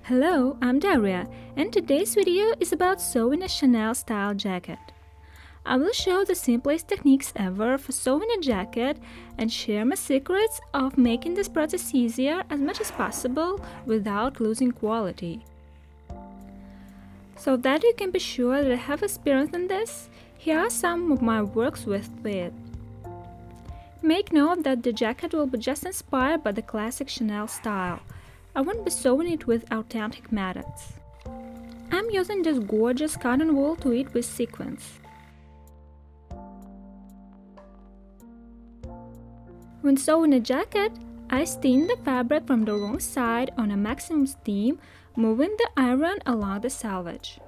Hello, I'm Daria, and today's video is about sewing a Chanel style jacket. I will show the simplest techniques ever for sewing a jacket and share my secrets of making this process easier as much as possible without losing quality. So that you can be sure that I have experience in this, here are some of my works with tweed. Make note that the jacket will be just inspired by the classic Chanel style. I won't be sewing it with authentic methods. I'm using this gorgeous cotton wool tweed with sequins. When sewing a jacket, I steam the fabric from the wrong side on a maximum steam, moving the iron along the selvage.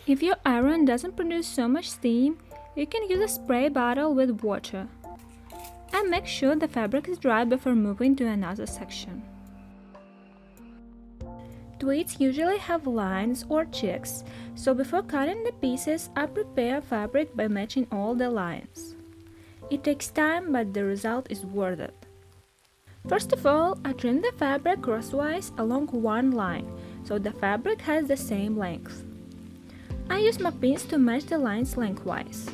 If your iron doesn't produce so much steam, you can use a spray bottle with water. And make sure the fabric is dry before moving to another section. Tweeds usually have lines or checks, so before cutting the pieces, I prepare fabric by matching all the lines. It takes time, but the result is worth it. First of all, I trim the fabric crosswise along one line, so the fabric has the same length. I use my pins to match the lines lengthwise.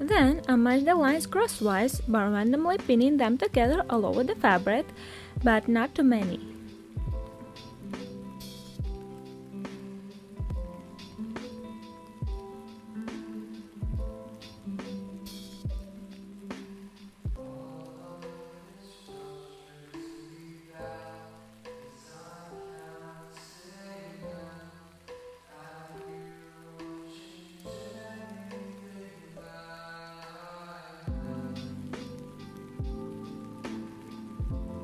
Then I match the lines crosswise by randomly pinning them together all over the fabric, but not too many.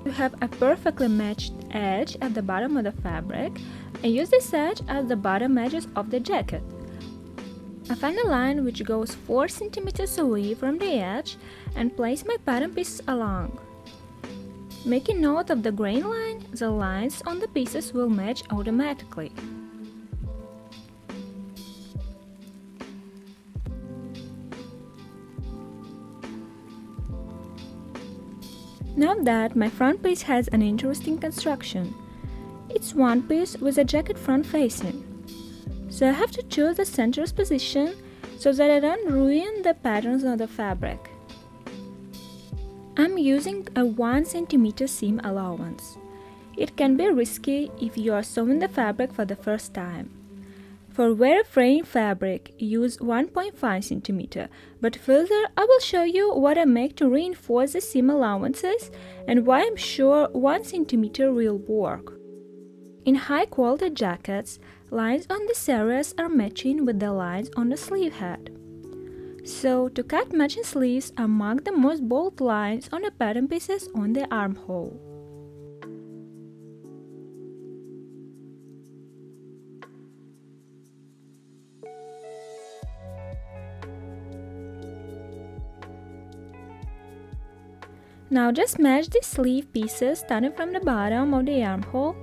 To have a perfectly matched edge at the bottom of the fabric, I use this edge as the bottom edges of the jacket. I find a line which goes 4 cm away from the edge and place my pattern pieces along. Making note of the grain line, the lines on the pieces will match automatically. Note that my front piece has an interesting construction. It's one piece with a jacket front facing, so I have to choose the center's position so that I don't ruin the patterns on the fabric. I'm using a 1 cm seam allowance. It can be risky if you are sewing the fabric for the first time. For very fraying fabric, use 1.5 cm, but further I will show you what I make to reinforce the seam allowances and why I'm sure 1 cm will work. In high-quality jackets, lines on these areas are matching with the lines on the sleeve head. So, to cut matching sleeves, I mark the most bold lines on the pattern pieces on the armhole. Now just match the sleeve pieces starting from the bottom of the armhole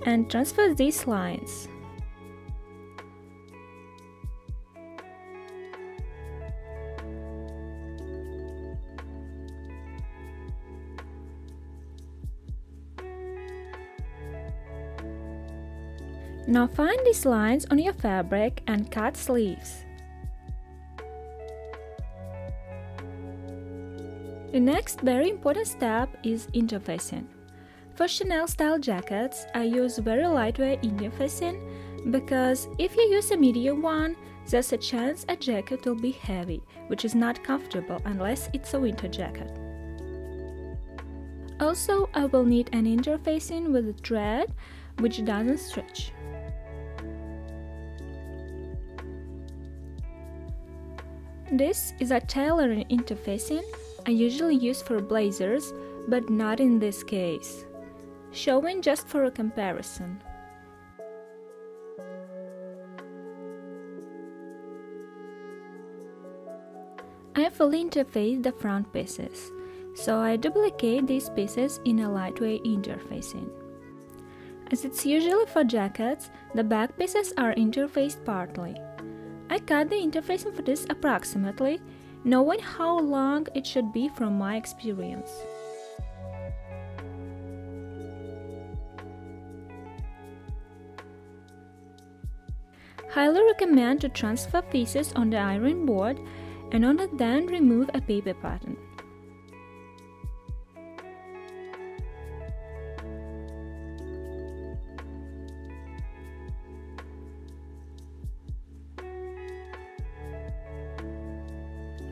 and transfer these lines. Now find these lines on your fabric and cut sleeves. The next very important step is interfacing. For Chanel style jackets, I use very lightweight interfacing because if you use a medium one, there's a chance a jacket will be heavy, which is not comfortable unless it's a winter jacket. Also, I will need an interfacing with a thread which doesn't stretch. This is a tailoring interfacing I usually use for blazers, but not in this case. Showing just for a comparison. I fully interface the front pieces, so I duplicate these pieces in a lightweight interfacing. As it's usually for jackets, the back pieces are interfaced partly. I cut the interfacing for this approximately knowing how long it should be from my experience. Highly recommend to transfer pieces on the iron board and on it then remove a paper pattern.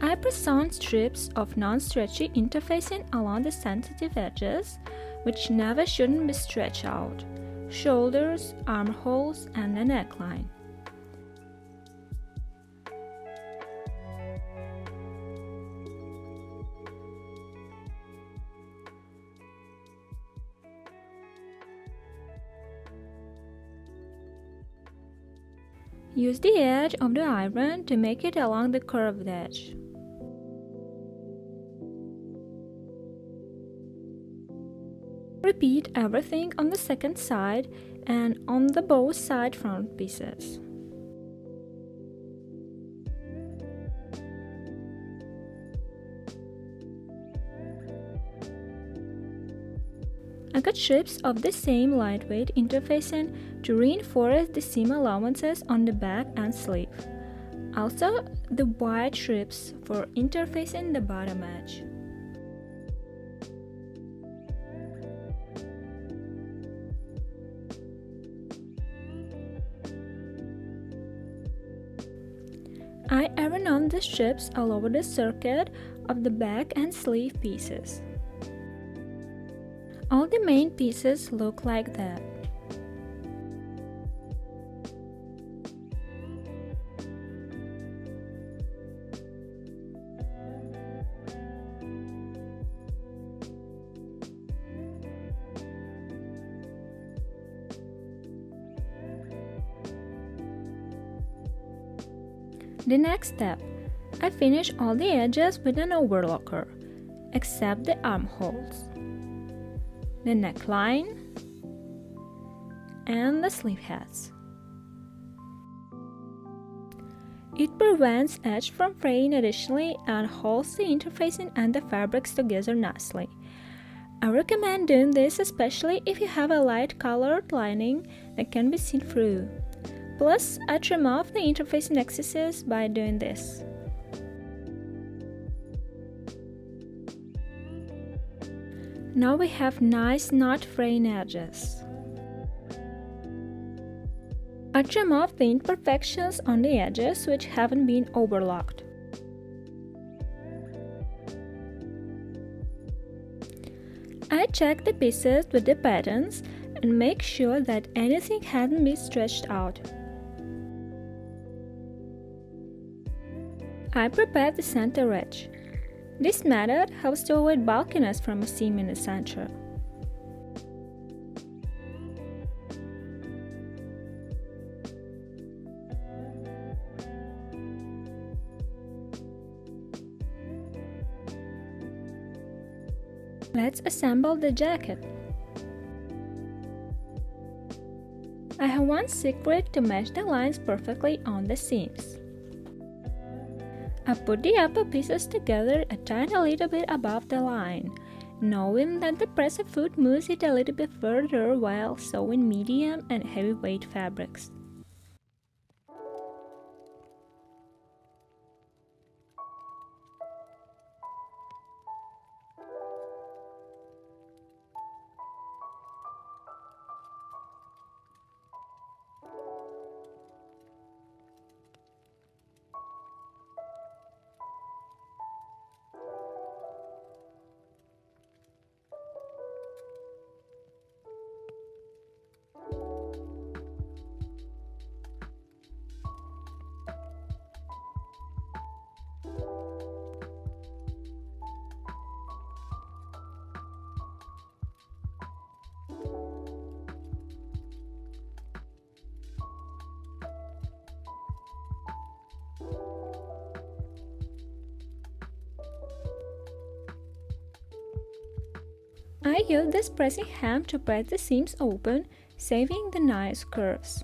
I press on strips of non-stretchy interfacing along the sensitive edges, which never shouldn't be stretched out, shoulders, armholes, and the neckline. Use the edge of the iron to make it along the curved edge. Repeat everything on the second side and on the both side front pieces. I cut strips of the same lightweight interfacing to reinforce the seam allowances on the back and sleeve. Also, the wide strips for interfacing the bottom edge. I iron on the strips all over the circuit of the back and sleeve pieces. All the main pieces look like that. The next step, I finish all the edges with an overlocker, except the armholes, the neckline, and the sleeve heads. It prevents edge from fraying additionally and holds the interfacing and the fabrics together nicely. I recommend doing this especially if you have a light colored lining that can be seen through. Plus, I trim off the interfacing excesses by doing this. Now we have nice not fraying edges. I trim off the imperfections on the edges which haven't been overlocked. I check the pieces with the patterns and make sure that anything hadn't been stretched out. I prepare the center edge. This method helps to avoid bulkiness from a seam in the center. Let's assemble the jacket. I have one secret to match the lines perfectly on the seams. I put the upper pieces together a tiny little bit above the line, knowing that the presser foot moves it a little bit further while sewing medium and heavyweight fabrics. I use this pressing hem to press the seams open, saving the nice curves.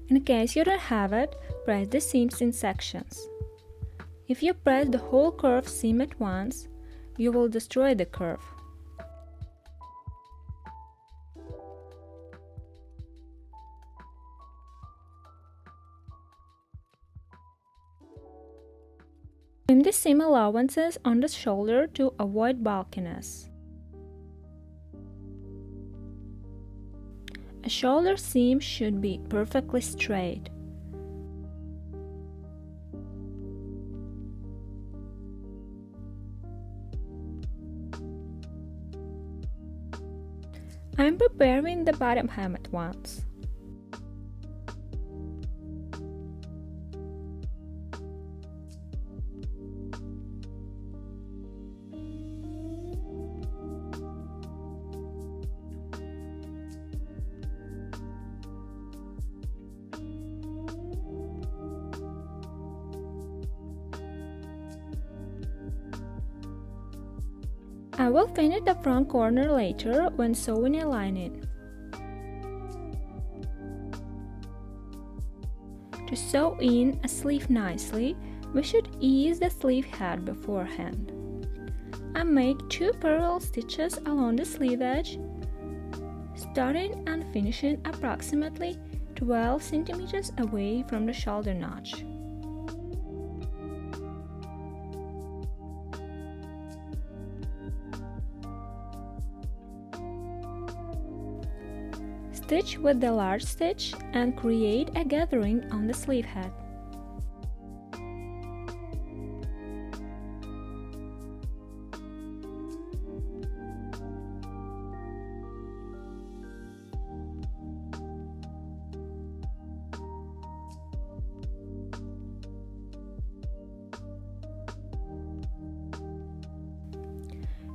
In case you don't have it, press the seams in sections. If you press the whole curved seam at once, you will destroy the curve. Trim the seam allowances on the shoulder to avoid bulkiness. A shoulder seam should be perfectly straight. I'm preparing the bottom hem at once. I will finish the front corner later when sewing a lining. To sew in a sleeve nicely, we should ease the sleeve head beforehand. I make 2 parallel stitches along the sleeve edge, starting and finishing approximately 12 centimeters away from the shoulder notch. Stitch with the large stitch and create a gathering on the sleeve head.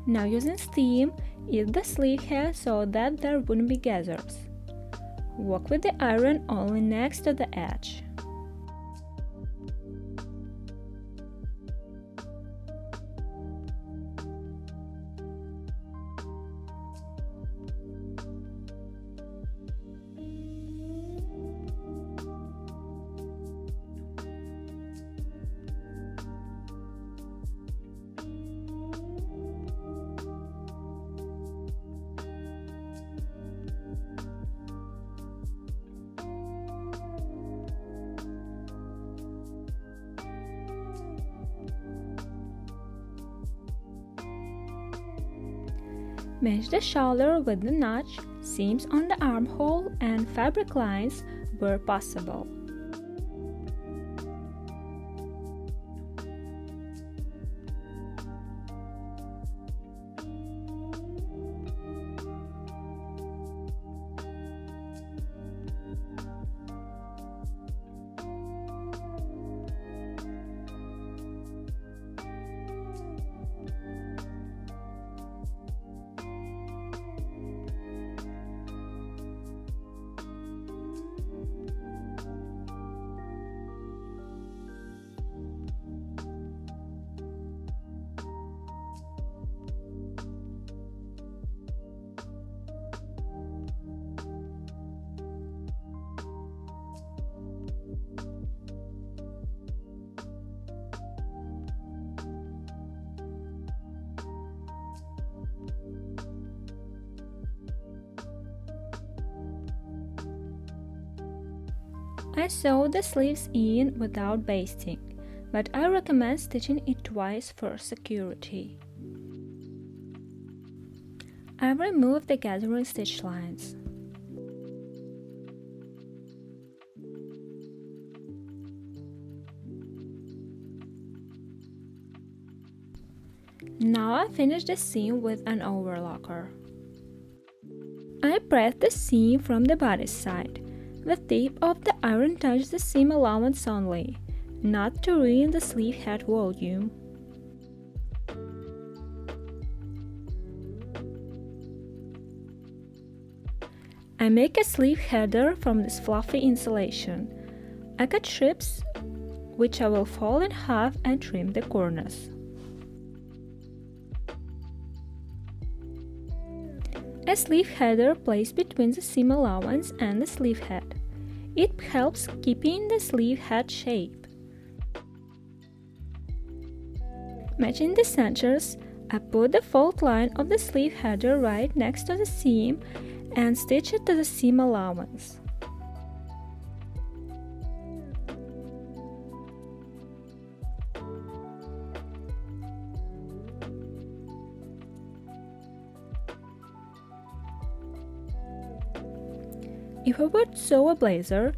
Now using steam, ease the sleeve head so that there wouldn't be gathers. Work with the iron only next to the edge. Match the shoulder with the notch, seams on the armhole, and fabric lines where possible. I sew the sleeves in without basting, but I recommend stitching it twice for security. I remove the gathering stitch lines. Now I finish the seam with an overlocker. I press the seam from the bodice side. The tip of the iron touches the seam allowance only, not to ruin the sleeve head volume. I make a sleeve header from this fluffy insulation. I cut strips, which I will fold in half and trim the corners. A sleeve header placed between the seam allowance and the sleeve head. It helps keeping the sleeve head shape. Matching the centers, I put the fold line of the sleeve header right next to the seam and stitch it to the seam allowance. If I would sew a blazer,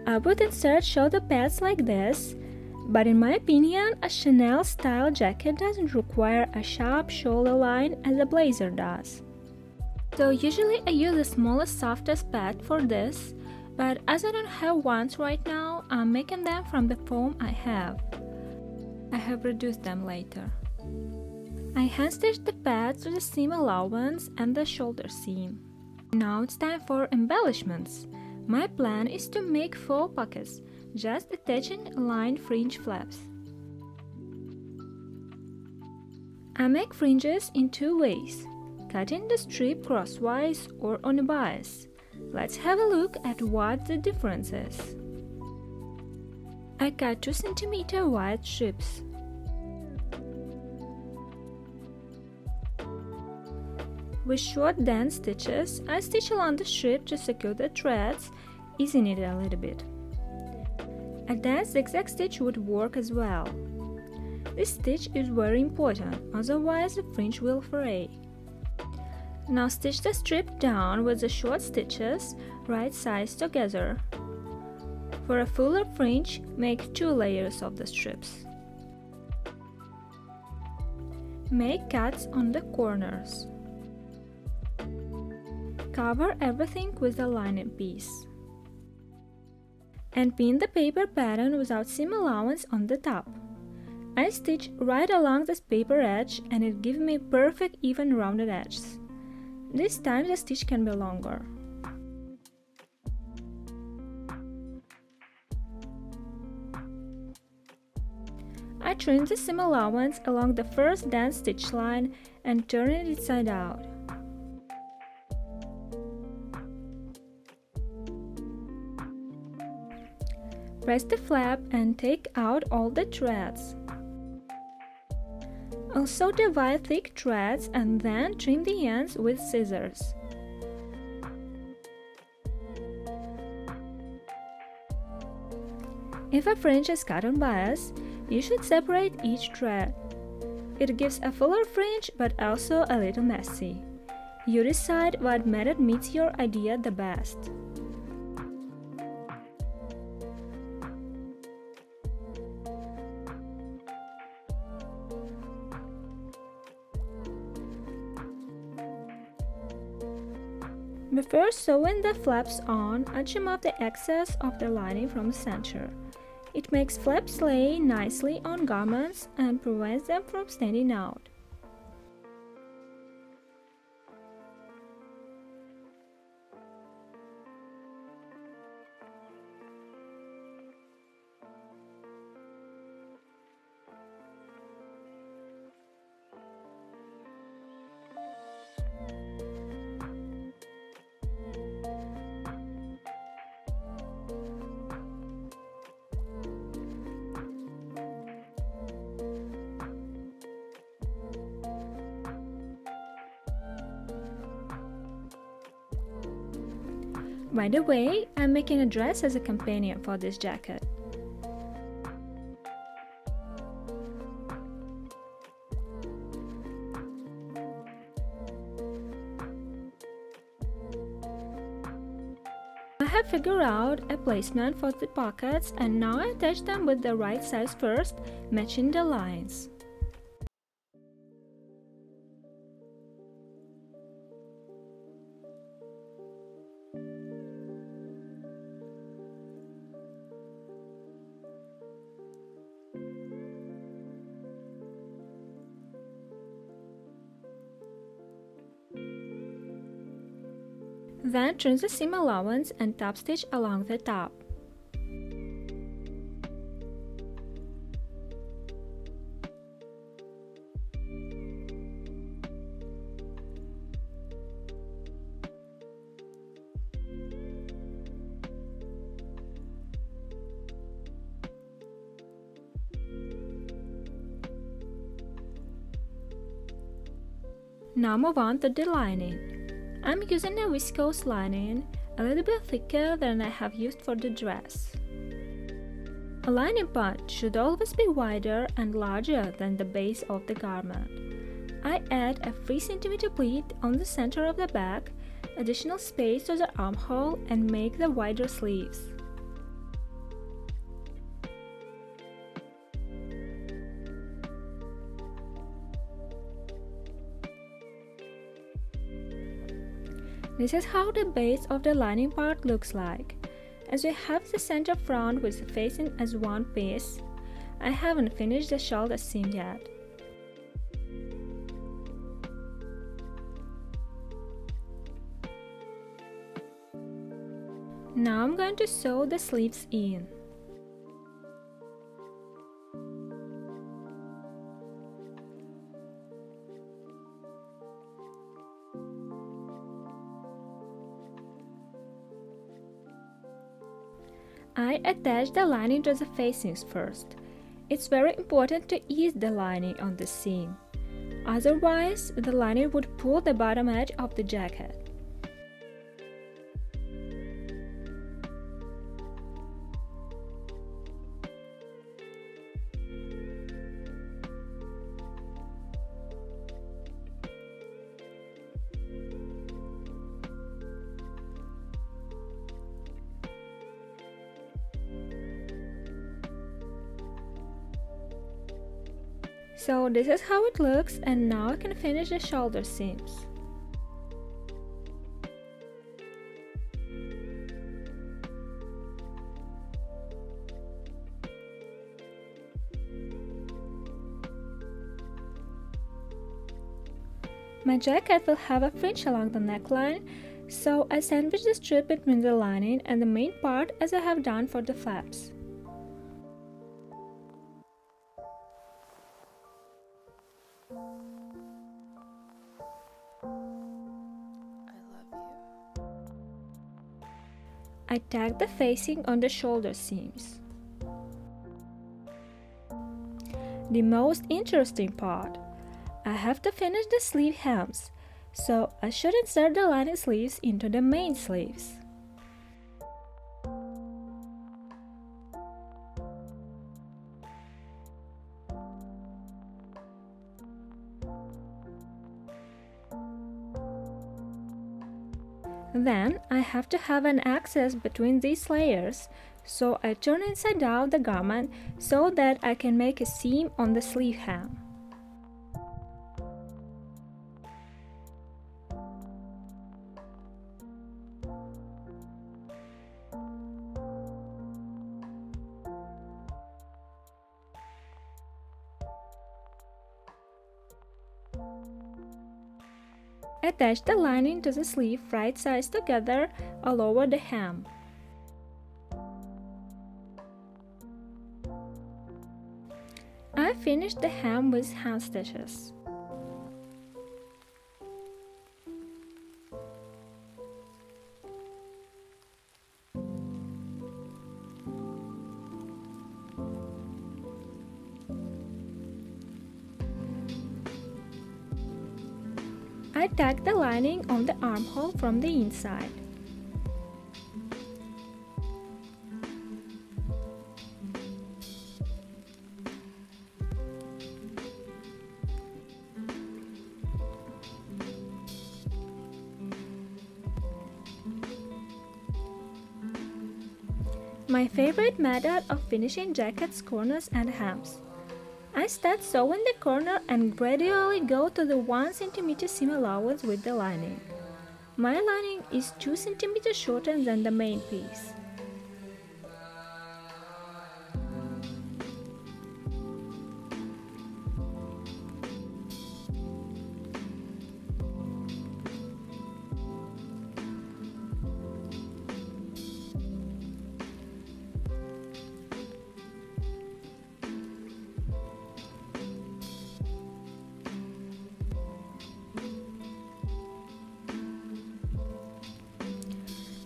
I would insert shoulder pads like this, but in my opinion, a Chanel style jacket doesn't require a sharp shoulder line as a blazer does. So usually I use the smallest, softest pad for this, but as I don't have ones right now, I'm making them from the foam I have. I have reduced them later. I hand stitched the pads to the seam allowance and the shoulder seam. Now it's time for embellishments. My plan is to make faux pockets, just attaching lined fringe flaps. I make fringes in two ways, cutting the strip crosswise or on a bias. Let's have a look at what the difference is. I cut 2 cm wide strips. With short dent stitches, I stitch along the strip to secure the threads, easing it a little bit. A dent zigzag stitch would work as well. This stitch is very important, otherwise the fringe will fray. Now stitch the strip down with the short stitches, right sides together. For a fuller fringe, make 2 layers of the strips. Make cuts on the corners. Cover everything with a lining piece. And pin the paper pattern without seam allowance on the top. I stitch right along this paper edge and it gives me perfect even rounded edges. This time the stitch can be longer. I trim the seam allowance along the first dent stitch line and turn it inside out. Press the flap and take out all the threads. Also divide thick threads and then trim the ends with scissors. If a fringe is cut on bias, you should separate each thread. It gives a fuller fringe but also a little messy. You decide what method meets your idea the best. Before sewing the flaps on, I trim off the excess of the lining from the center. It makes flaps lay nicely on garments and prevents them from standing out. By the way, I'm making a dress as a companion for this jacket. I have figured out a placement for the pockets and now I attach them with the right size first, matching the lines. Then trim the seam allowance and top stitch along the top. Now move on to the lining. I'm using a viscose lining, a little bit thicker than I have used for the dress. A lining part should always be wider and larger than the base of the garment. I add a 3 cm pleat on the center of the back, additional space to the armhole, and make the wider sleeves. This is how the base of the lining part looks like. As we have the center front with facing as one piece, I haven't finished the shoulder seam yet. Now I'm going to sew the sleeves in. I attach the lining to the facings first. It's very important to ease the lining on the seam. Otherwise, the lining would pull the bottom edge of the jacket. So this is how it looks, and now I can finish the shoulder seams. My jacket will have a fringe along the neckline, so I sandwich the strip between the lining and the main part as I have done for the flaps. I tag the facing on the shoulder seams. The most interesting part. I have to finish the sleeve hems, so I should insert the lining sleeves into the main sleeves. Then I have to have an access between these layers, so I turn inside out the garment so that I can make a seam on the sleeve hem. Attach the lining to the sleeve right sides together all over the hem. I finished the hem with hand stitches. I tag the lining on the armhole from the inside. My favorite method of finishing jackets, corners and hems. I start sewing the corner and gradually go to the 1 cm seam allowance with the lining. My lining is 2 cm shorter than the main piece.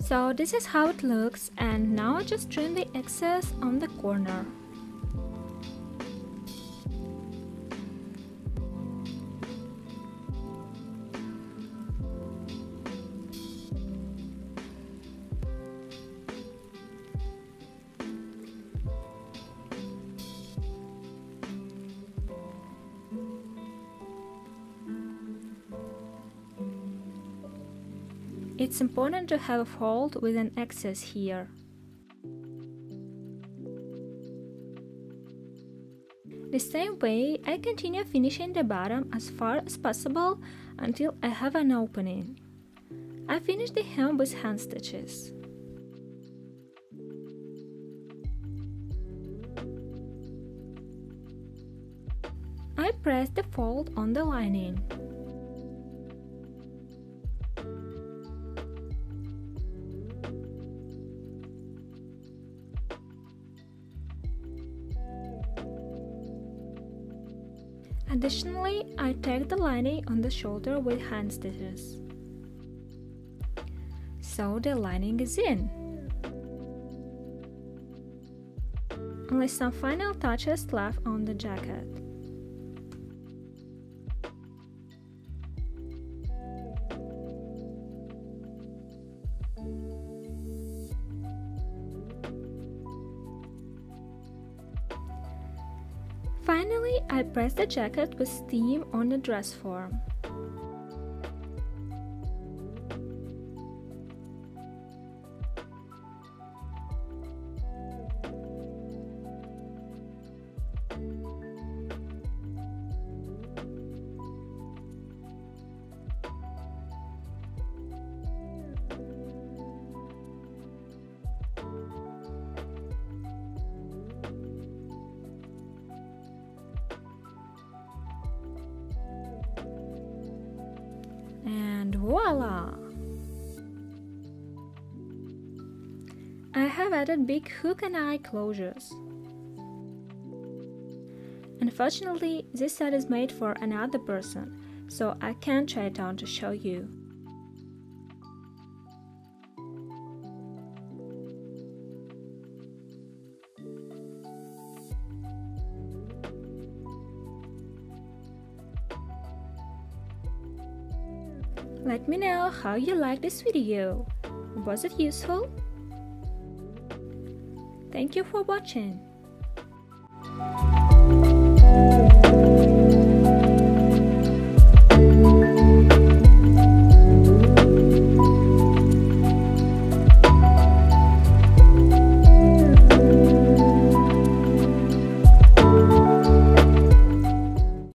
So this is how it looks, and now I just trim the excess on the corner. It's important to have a fold with an excess here. The same way, I continue finishing the bottom as far as possible until I have an opening. I finish the hem with hand stitches. I press the fold on the lining. Additionally, I tack the lining on the shoulder with hand stitches. So the lining is in. Only some final touches left on the jacket. Finally, I press the jacket with steam on the dress form. And voila! I have added big hook and eye closures. Unfortunately, this set is made for another person, so I can't try it on to show you. Let me know how you liked this video. Was it useful? Thank you for watching.